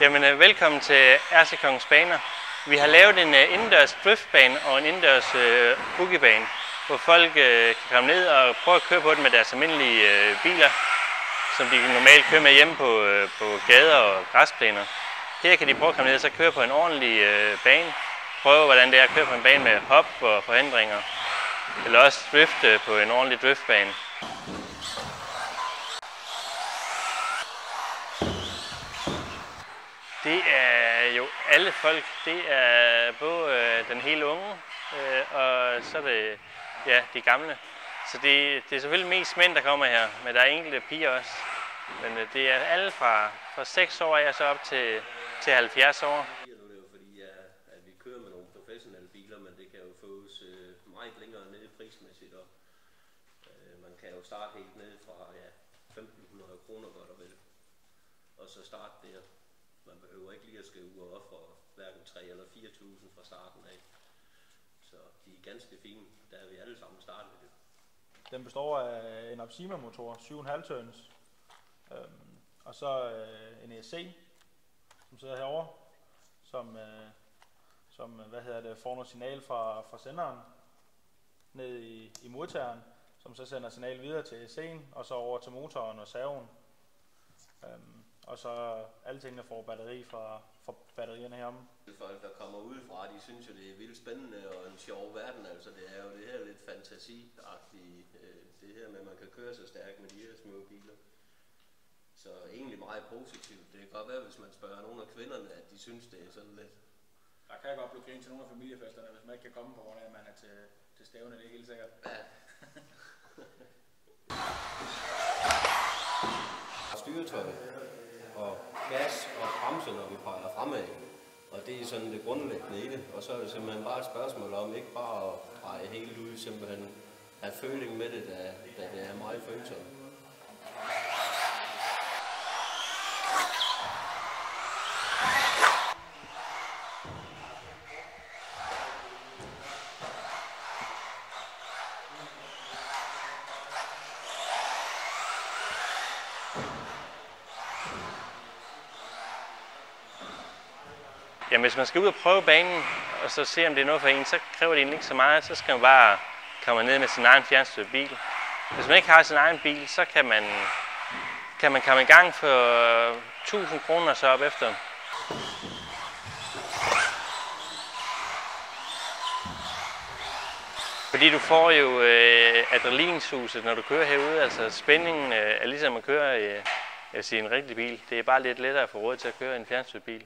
Jamen, velkommen til RC Kongens Baner. Vi har lavet en indendørs driftbane og en indendørs boogiebane, hvor folk kan komme ned og prøve at køre på den med deres almindelige biler, som de normalt kører med hjemme på gader og græsplæner. Her kan de prøve at komme ned og så køre på en ordentlig bane. Prøve, hvordan det er at køre på en bane med hop og forhindringer. Eller også drifte på en ordentlig driftbane. Det er jo alle folk. Det er både den hele unge, og så er det de gamle. Så det er selvfølgelig mest mænd, der kommer her, men der er enkelte piger også. Men det er alle fra 6 år af så op til 70 år. Det er jo fordi, at vi kører med nogle professionelle biler, men det kan jo fås meget længere ned prismæssigt. Og man kan jo starte helt ned fra 1.500 kroner godt og vel, og så starte der. Man behøver ikke lige at skrive ud for hverken 3 eller 4.000 fra starten af. Så de er ganske fine. Der er vi alle sammen startet med det. Den består af en Optima-motor, 7,5 tons, og så en ESC, som sidder herovre, som får noget signal fra senderen ned i modtageren, som så sender signal videre til ESC'en, og så over til motoren og servoen. Og så alle tingene får batteri fra batterierne heromme. Folk, der kommer udefra, de synes jo, det er vildt spændende og en sjov verden. Altså, det er jo det her lidt fantasiagtige, det her med, at man kan køre så stærkt med de her små biler. Så egentlig meget positivt. Det kan godt være, hvis man spørger nogle af kvinderne, at de synes, det er sådan lidt. Der kan godt blive grin til nogle af familiefesterne, hvis man ikke kan komme på grund af, at man er til stævne, det er helt sikkert. Ja. Styretøj og gas og bremse, når vi peger fremad. Og det er sådan det grundlæggende i det. Og så er det simpelthen bare et spørgsmål om ikke bare at dreje helt ud, simpelthen have føling med det, da det er meget følsomt. Jamen, hvis man skal ud og prøve banen, og så se, om det er noget for en, så kræver det egentlig ikke så meget. Så skal man bare komme ned med sin egen fjernstyrede bil. Hvis man ikke har sin egen bil, så kan man komme i gang for 1.000 kroner så op efter. Fordi du får jo adrenalinsuset, når du kører herude. Altså spændingen er ligesom at køre i en rigtig bil. Det er bare lidt lettere at få råd til at køre en fjernstyret bil.